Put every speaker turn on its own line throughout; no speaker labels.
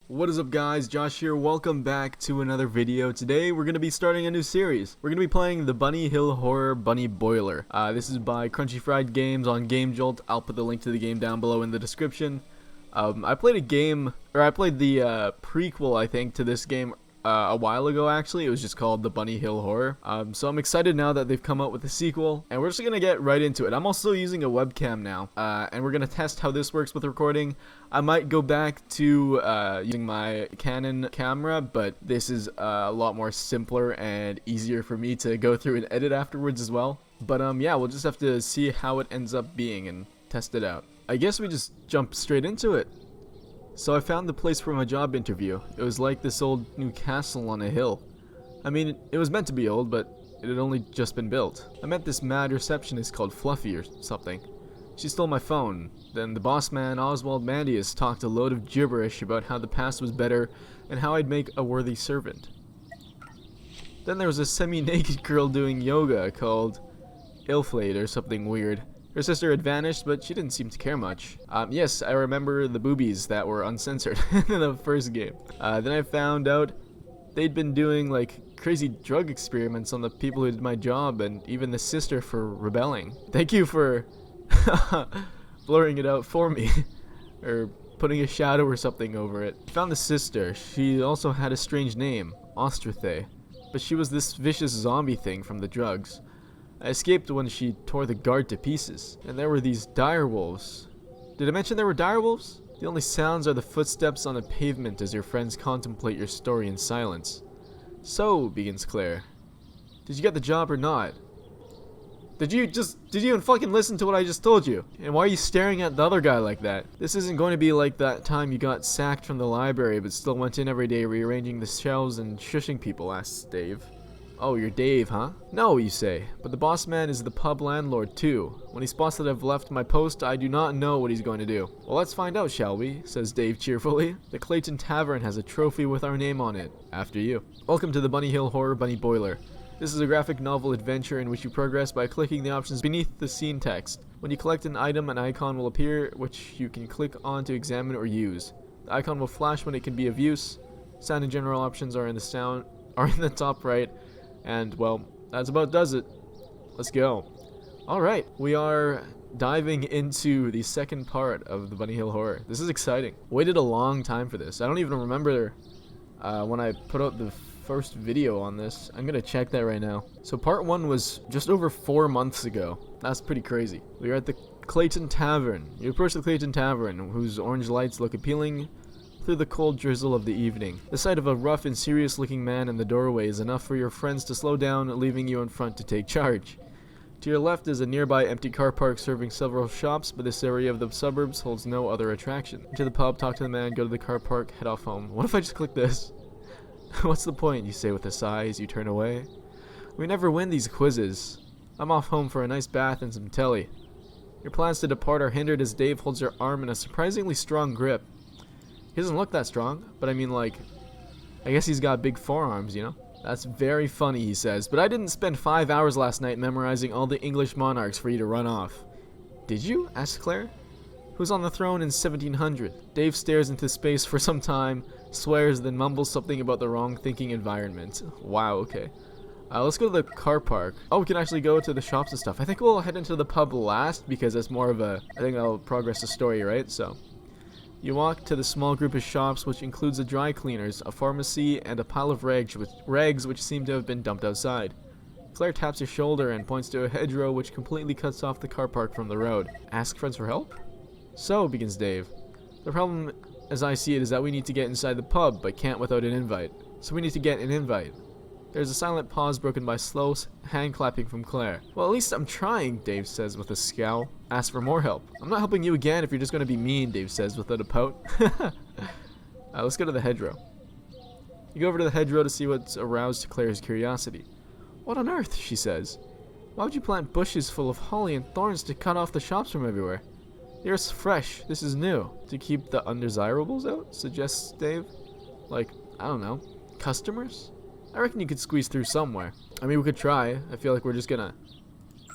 What is up guys, Josh here, welcome back to another video. Today we're going to be starting a new series. We're going to be playing the Bunny Hill Horror Bunny Boiler. This is by Crunchy Fried Games on Game Jolt. I'll put the link to the game down below in the description. I played the prequel, I think, to this game a while ago actually. It was just called the Bunny Hill Horror. So I'm excited now that they've come out with a sequel, and we're just gonna get right into it. I'm also using a webcam now, and we're gonna test how this works with recording. I might go back to using my Canon camera, but this is a lot more simpler and easier for me to go through and edit afterwards as well. But yeah, we'll just have to see how it ends up being and test it out. I guess we just jump straight into it. So I found the place for my job interview. It was like this old new castle on a hill. I mean, it was meant to be old, but it had only just been built. I met this mad receptionist called Fluffy or something. She stole my phone. Then the boss man, Oswald Mandius, talked a load of gibberish about how the past was better and how I'd make a worthy servant. Then there was a semi-naked girl doing yoga called Ilflade or something weird. Her sister had vanished, but she didn't seem to care much. Yes, I remember the boobies that were uncensored in the first game. Then I found out they'd been doing like crazy drug experiments on the people who did my job, and even the sister for rebelling. Thank you for blurring it out for me, or putting a shadow or something over it. I found the sister. She also had a strange name, Ostrithe, but she was this vicious zombie thing from the drugs. I escaped when she tore the guard to pieces, and there were these direwolves. Did I mention there were direwolves? The only sounds are the footsteps on the pavement as your friends contemplate your story in silence. So, begins Claire, did you get the job or not? Did you even fucking listen to what I just told you? And why are you staring at the other guy like that? This isn't going to be like that time you got sacked from the library but still went in every day rearranging the shelves and shushing people, asks Dave. Oh, you're Dave, huh? No, you say, but the boss man is the pub landlord too. When he spots that I've left my post, I do not know what he's going to do. Well, let's find out, shall we? Says Dave cheerfully. The Clayton Tavern has a trophy with our name on it. After you. Welcome to the Bunny Hill Horror Bunny Boiler. This is a graphic novel adventure in which you progress by clicking the options beneath the scene text. When you collect an item, an icon will appear which you can click on to examine or use. The icon will flash when it can be of use. Sound and general options are in the top right. And, well, that's about does it. Let's go. Alright, we are diving into the second part of the Bunny Hill Horror. This is exciting. Waited a long time for this. I don't even remember when I put out the first video on this. I'm gonna check that right now. So part 1 was just over 4 months ago. That's pretty crazy. We are at the Clayton Tavern. You approach the Clayton Tavern, whose orange lights look appealing through the cold drizzle of the evening. The sight of a rough and serious-looking man in the doorway is enough for your friends to slow down, leaving you in front to take charge. To your left is a nearby empty car park serving several shops, but this area of the suburbs holds no other attraction. To the pub, talk to the man, go to the car park, head off home. What if I just click this? What's the point, you say with a sigh as you turn away. We never win these quizzes. I'm off home for a nice bath and some telly. Your plans to depart are hindered as Dave holds your arm in a surprisingly strong grip. He doesn't look that strong, but I mean, like, I guess he's got big forearms, you know? That's very funny, he says, but I didn't spend 5 hours last night memorizing all the English monarchs for you to run off. Did you? Asks Claire. Who's on the throne in 1700? Dave stares into space for some time, swears, then mumbles something about the wrong thinking environment. Wow, okay. Let's go to the car park. Oh, we can actually go to the shops and stuff. I think we'll head into the pub last because that's more of a, I think that'll progress the story, right? So you walk to the small group of shops, which includes a dry cleaners, a pharmacy, and a pile of rags which seem to have been dumped outside. Claire taps her shoulder and points to a hedgerow which completely cuts off the car park from the road. Ask friends for help? So, begins Dave. The problem, as I see it, is that we need to get inside the pub, but can't without an invite. So we need to get an invite. There's a silent pause broken by slow hand clapping from Claire. Well, at least I'm trying, Dave says with a scowl. Ask for more help. I'm not helping you again if you're just going to be mean, Dave says without a pout. Let's go to the hedgerow. You go over to the hedgerow to see what's aroused Claire's curiosity. What on earth, she says. Why would you plant bushes full of holly and thorns to cut off the shops from everywhere? The earth's fresh. This is new. To keep the undesirables out, suggests Dave. Like, I don't know, customers? I reckon you could squeeze through somewhere. I mean, we could try. I feel like we're just gonna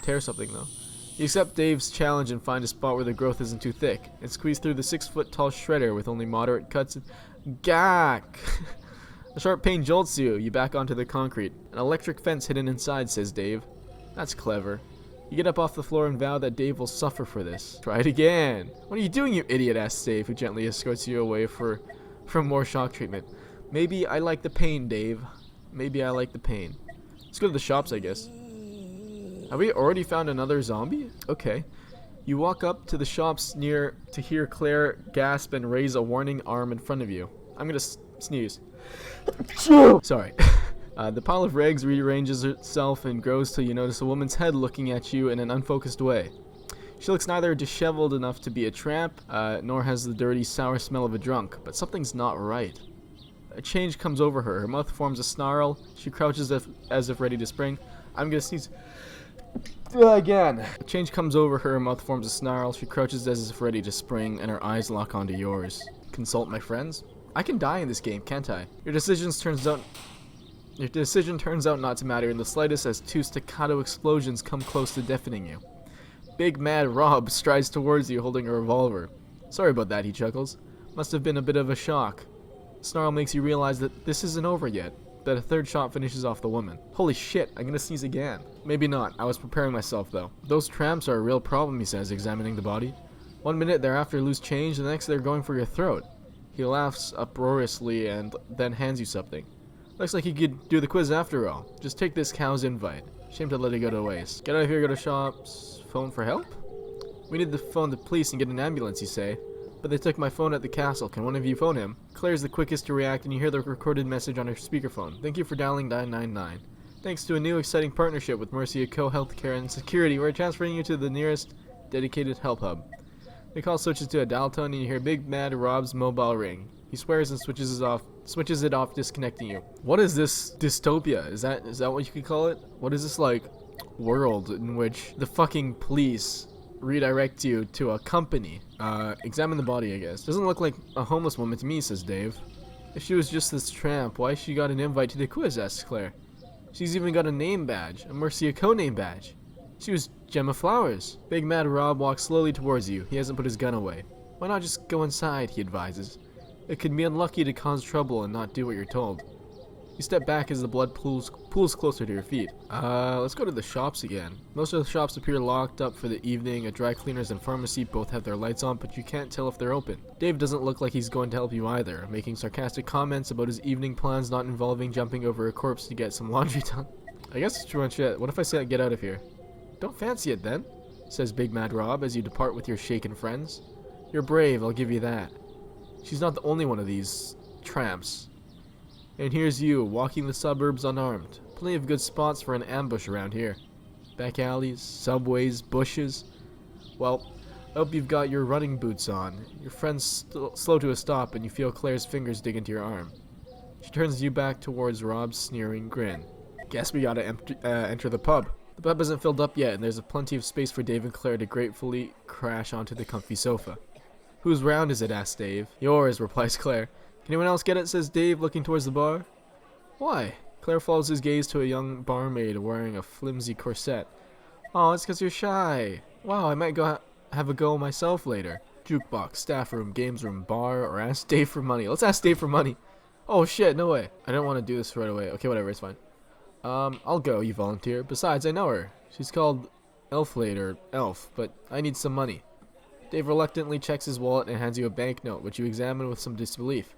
tear something, though. You accept Dave's challenge and find a spot where the growth isn't too thick, and squeeze through the 6-foot tall shredder with only moderate cuts Gak! A sharp pain jolts you. You back onto the concrete. An electric fence hidden inside, says Dave. That's clever. You get up off the floor and vow that Dave will suffer for this. Try it again. What are you doing, you idiot, asks Dave, who gently escorts you away from more shock treatment. Maybe I like the pain, Dave. Maybe I like the pain. Let's go to the shops, I guess. Have we already found another zombie? Okay. You walk up to the shops near to hear Claire gasp and raise a warning arm in front of you. I'm gonna sneeze. Sorry. The pile of rags rearranges itself and grows till you notice a woman's head looking at you in an unfocused way. She looks neither disheveled enough to be a tramp, nor has the dirty, sour smell of a drunk, but something's not right. A change comes over her. Her mouth forms a snarl. She crouches as if ready to spring. I'm gonna sneeze. Again. A change comes over her. Her mouth forms a snarl. She crouches as if ready to spring, and her eyes lock onto yours. Consult my friends? I can die in this game, can't I? Your decision turns out not to matter in the slightest as two staccato explosions come close to deafening you. Big Mad Rob strides towards you holding a revolver. Sorry about that, he chuckles. Must have been a bit of a shock. Snarl makes you realize that this isn't over yet, that a third shot finishes off the woman. Holy shit, I'm gonna sneeze again. Maybe not, I was preparing myself though. Those tramps are a real problem, he says, examining the body. 1 minute they're after loose change, the next they're going for your throat. He laughs uproariously and then hands you something. Looks like you could do the quiz after all. Just take this cow's invite. Shame to let it go to waste. Get out of here, go to shops. Phone for help? We need to phone the police and get an ambulance, you say. But they took my phone at the castle. Can one of you phone him? Claire's the quickest to react, and you hear the recorded message on her speakerphone. Thank you for dialing 999. Thanks to a new exciting partnership with Mercia Co. Healthcare and Security, we're transferring you to the nearest dedicated help hub. The call switches to a dial tone, and you hear Big Mad Rob's mobile ring. He swears and switches it off, disconnecting you. What is this dystopia? Is that what you could call it? What is this like world in which the fucking police redirect you to a company? Examine the body, I guess. Doesn't look like a homeless woman to me, says Dave. If she was just this tramp, why she got an invite to the quiz, asks Claire. She's even got a name badge, a Mercia Co-name badge. She was Gemma Flowers. Big Mad Rob walks slowly towards you. He hasn't put his gun away. Why not just go inside, he advises. It can be unlucky to cause trouble and not do what you're told. You step back as the blood pools closer to your feet. Let's go to the shops again. Most of the shops appear locked up for the evening. A dry cleaners and pharmacy both have their lights on, but you can't tell if they're open. Dave doesn't look like he's going to help you either, making sarcastic comments about his evening plans not involving jumping over a corpse to get some laundry done. I guess it's true on shit. What if I say get out of here? Don't fancy it then, says Big Mad Rob as you depart with your shaken friends. You're brave, I'll give you that. She's not the only one of these tramps. And here's you, walking the suburbs unarmed. Plenty of good spots for an ambush around here. Back alleys, subways, bushes. Well, I hope you've got your running boots on. Your friend's slow to a stop and you feel Claire's fingers dig into your arm. She turns you back towards Rob's sneering grin. Guess we gotta enter the pub. The pub isn't filled up yet and there's plenty of space for Dave and Claire to gratefully crash onto the comfy sofa. Whose round is it, asks Dave. Yours, replies Claire. Can anyone else get it, says Dave, looking towards the bar. Why? Claire follows his gaze to a young barmaid wearing a flimsy corset. Oh, it's because you're shy. Wow, I might go have a go myself later. Jukebox, staff room, games room, bar, or ask Dave for money. Let's ask Dave for money. Oh shit, no way. I don't want to do this right away. Okay, whatever, it's fine. I'll go, you volunteer. Besides, I know her. She's called Elflade or Elf, but I need some money. Dave reluctantly checks his wallet and hands you a banknote, which you examine with some disbelief.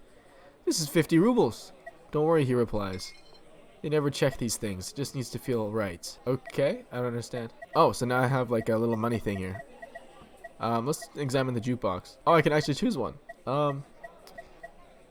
This is 50 rubles. Don't worry, he replies. They never check these things. It just needs to feel right. Okay, I don't understand. Oh, so now I have like a little money thing here. Let's examine the jukebox. Oh, I can actually choose one.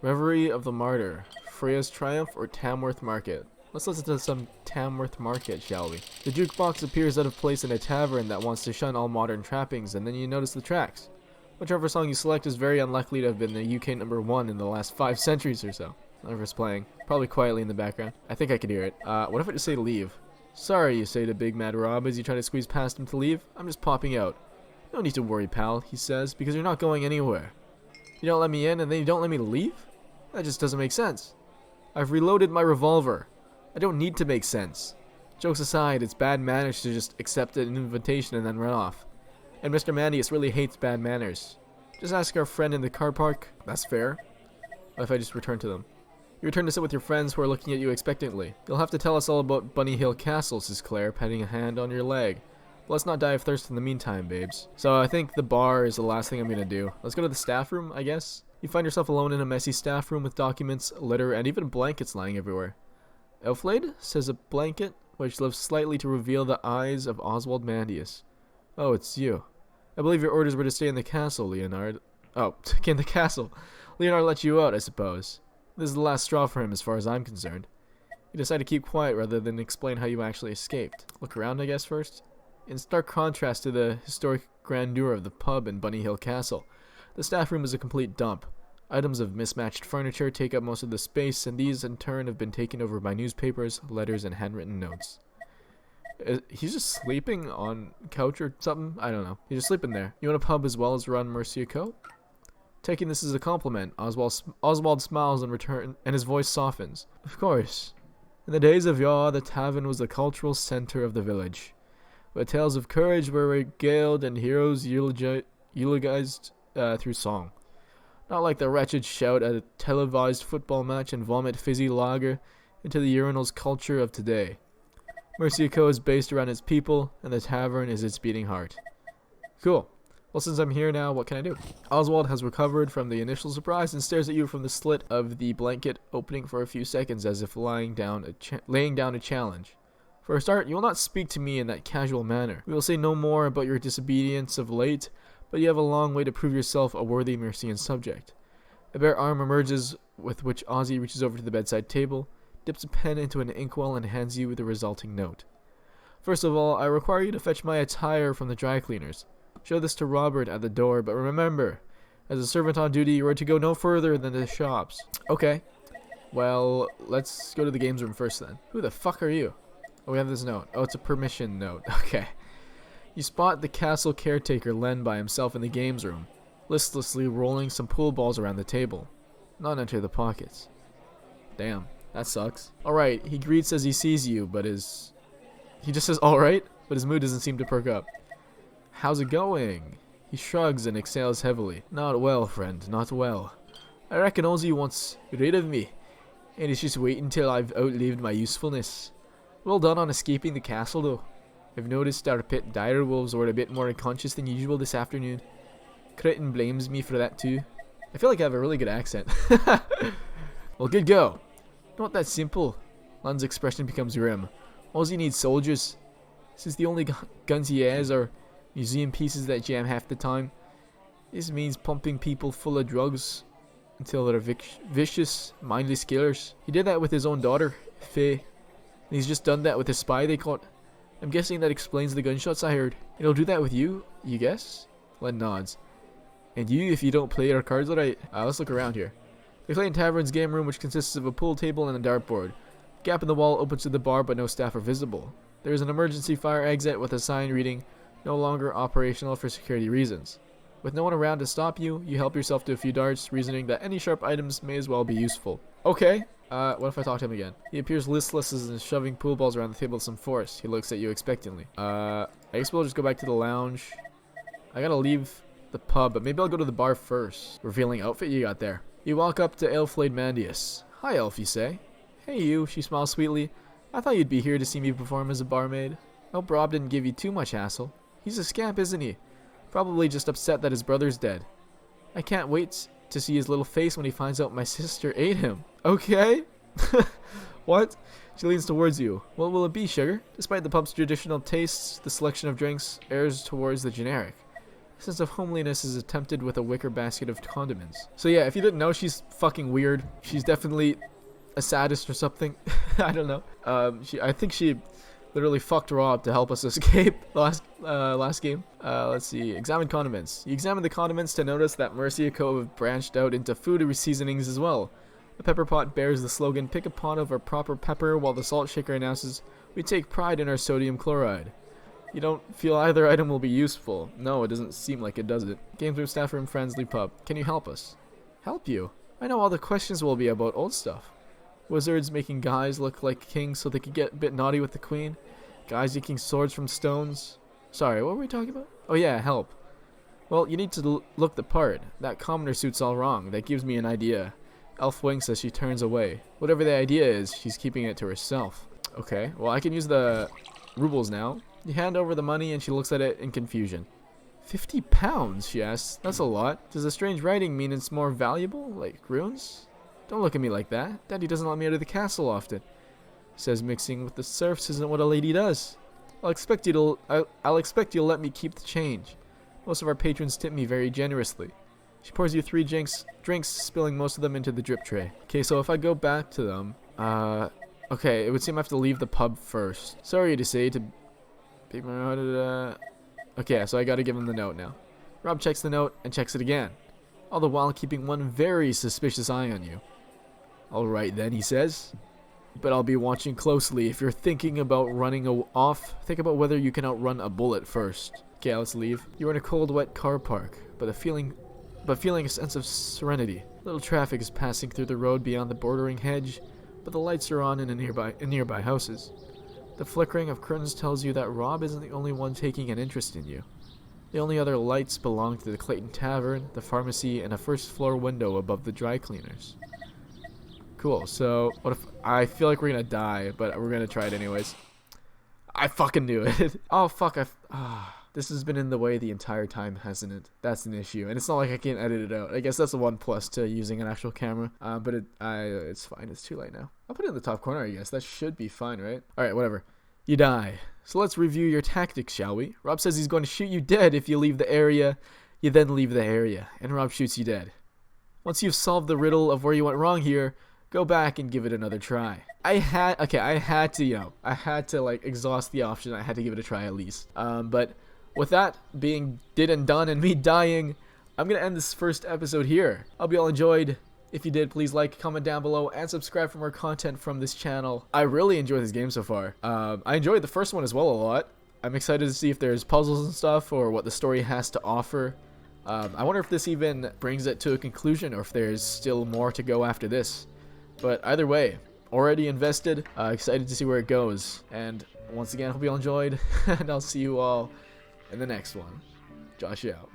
Reverie of the Martyr, Freya's Triumph, or Tamworth Market. Let's listen to some Tamworth Market, shall we? The jukebox appears out of place in a tavern that wants to shun all modern trappings, and then you notice the tracks. Whichever song you select is very unlikely to have been the UK #1 in the last 5 centuries or so. Whoever's playing. Probably quietly in the background. I think I could hear it. What if I just say leave? Sorry, you say to Big Mad Rob as you try to squeeze past him to leave. I'm just popping out. No need to worry, pal, he says, because you're not going anywhere. You don't let me in and then you don't let me leave? That just doesn't make sense. I've reloaded my revolver. I don't need to make sense. Jokes aside, it's bad manners to just accept an invitation and then run off. And Mr. Mandius really hates bad manners. Just ask our friend in the car park. That's fair. What if I just return to them? You return to sit with your friends who are looking at you expectantly. You'll have to tell us all about Bunny Hill Castle, says Claire, patting a hand on your leg. But let's not die of thirst in the meantime, babes. So I think the bar is the last thing I'm gonna do. Let's go to the staff room, I guess. You find yourself alone in a messy staff room with documents, litter, and even blankets lying everywhere. Elflade, says a blanket, which lifts slightly to reveal the eyes of Oswald Mandius. Oh, it's you. I believe your orders were to stay in the castle, Leonard. Oh, in the castle. Leonard let you out, I suppose. This is the last straw for him as far as I'm concerned. You decide to keep quiet rather than explain how you actually escaped. Look around, I guess, first. In stark contrast to the historic grandeur of the pub in Bunny Hill Castle, the staff room is a complete dump. Items of mismatched furniture take up most of the space, and these in turn have been taken over by newspapers, letters, and handwritten notes. He's just sleeping on couch or something? I don't know. He's just sleeping there. You own a pub as well as run Mercia Co? Taking this as a compliment, Oswald smiles in return, and his voice softens. Of course. In the days of yore, the tavern was the cultural center of the village, where tales of courage were regaled and heroes eulogized through song. Not like the wretched shout at a televised football match and vomit fizzy lager into the urinals culture of today. Mercia Co is based around its people, and the tavern is its beating heart. Cool. Well, since I'm here now, what can I do? Oswald has recovered from the initial surprise and stares at you from the slit of the blanket, opening for a few seconds as if laying down a challenge. For a start, you will not speak to me in that casual manner. We will say no more about your disobedience of late, but you have a long way to prove yourself a worthy Mercian subject. A bare arm emerges, with which Ozzy reaches over to the bedside table, dips a pen into an inkwell, and hands you the resulting note. First of all, I require you to fetch my attire from the dry cleaners. Show this to Robert at the door, but remember, as a servant on duty, you are to go no further than the shops. Okay. Well, let's go to the games room first then. Who the fuck are you? Oh, we have this note. Oh, it's a permission note. Okay. You spot the castle caretaker Len by himself in the games room, listlessly rolling some pool balls around the table. None enter the pockets. Damn, that sucks. Alright, he greets as he sees you, but he just says alright, but his mood doesn't seem to perk up. How's it going? He shrugs and exhales heavily. Not well, friend, not well. I reckon Ozzy wants rid of me, and he's just waiting till I've outlived my usefulness. Well done on escaping the castle, though. I've noticed our pet direwolves were a bit more unconscious than usual this afternoon. Crichton blames me for that too. I feel like I have a really good accent. Well, good go. Not that simple. Lun's expression becomes grim. Ozzy needs soldiers. Since the only guns he has are museum pieces that jam half the time. This means pumping people full of drugs until they're vicious, mindless killers. He did that with his own daughter, Faye. And he's just done that with a spy they caught. I'm guessing that explains the gunshots I heard. And he'll do that with you guess? Len nods. And you, if you don't play your cards right. Let's look around here. The Clayton Tavern's game room, which consists of a pool table and a dartboard. Gap in the wall opens to the bar, but no staff are visible. There is an emergency fire exit with a sign reading, "No longer operational for security reasons." With no one around to stop you, you help yourself to a few darts, reasoning that any sharp items may as well be useful. Okay. What if I talk to him again? He appears listless as is shoving pool balls around the table with some force. He looks at you expectantly. I guess we'll just go back to the lounge. I gotta leave the pub, but maybe I'll go to the bar first. Revealing outfit you got there. You walk up to Elflade Mandius. Hi, Elf, you say. Hey, you, she smiles sweetly. I thought you'd be here to see me perform as a barmaid. Hope Rob didn't give you too much hassle. He's a scamp, isn't he? Probably just upset that his brother's dead. I can't wait to see his little face when he finds out my sister ate him. Okay? What? She leans towards you. What will it be, sugar? Despite the pub's traditional tastes, the selection of drinks errs towards the generic. A sense of homeliness is attempted with a wicker basket of condiments. So yeah, if you didn't know, she's fucking weird. She's definitely a sadist or something. I don't know. I think she literally fucked Rob to help us escape last game. Let's see. Examine condiments. You examine the condiments to notice that Mercia Co have branched out into food seasonings as well. The pepper pot bears the slogan, "Pick a pot of our proper pepper," while the salt shaker announces, "We take pride in our sodium chloride." You don't feel either item will be useful. No, it doesn't seem like it, does it? Games room, staff room, friendly pub. Can you help us? Help you? I know all the questions will be about old stuff. Wizards making guys look like kings so they could get a bit naughty with the queen. Guys making swords from stones. Sorry, what were we talking about? Oh yeah, help. Well, you need to look the part. That commoner suit's all wrong. That gives me an idea. Elf winks as she turns away. Whatever the idea is, she's keeping it to herself. Okay, well I can use the rubles now. You hand over the money and she looks at it in confusion. 50 pounds, she asks. That's a lot. Does the strange writing mean it's more valuable, like runes? Don't look at me like that. Daddy doesn't let me out of the castle often. Says mixing with the serfs isn't what a lady does. I'll expect you'll let me keep the change. Most of our patrons tip me very generously. She pours you 3 drinks, spilling most of them into the drip tray. Okay, so if I go back to them, okay, it would seem I have to leave the pub first. Sorry to say, okay, so I gotta give him the note now. Rob checks the note and checks it again, all the while keeping one very suspicious eye on you. Alright then, he says. But I'll be watching closely. If you're thinking about running off, think about whether you can outrun a bullet first. Okay, let's leave. You're in a cold, wet car park, but feeling a sense of serenity. Little traffic is passing through the road beyond the bordering hedge, but the lights are on in nearby houses. The flickering of curtains tells you that Rob isn't the only one taking an interest in you. The only other lights belong to the Clayton Tavern, the pharmacy, and a first-floor window above the dry cleaners. Cool, so what if I feel like we're gonna die, but we're gonna try it anyways. I fucking knew it. Oh fuck, this has been in the way the entire time, hasn't it? That's an issue, and it's not like I can edit it out. I guess that's a 1+ to using an actual camera, but it's fine. It's too late now. I'll put it in the top corner, I guess. That should be fine, right? Alright, whatever. You die. So let's review your tactics, shall we? Rob says he's going to shoot you dead if you leave the area. You then leave the area, and Rob shoots you dead. Once you've solved the riddle of where you went wrong here, go back and give it another try. I had to like exhaust the option. I had to give it a try at least. But with that being did and done and me dying, I'm gonna end this first episode here. I hope you all enjoyed. If you did, please like, comment down below, and subscribe for more content from this channel. I really enjoyed this game so far. I enjoyed the first one as well a lot. I'm excited to see if there's puzzles and stuff or what the story has to offer. I wonder if this even brings it to a conclusion or if there's still more to go after this. But either way, already invested, excited to see where it goes. And once again, hope you all enjoyed, and I'll see you all in the next one. Josh out.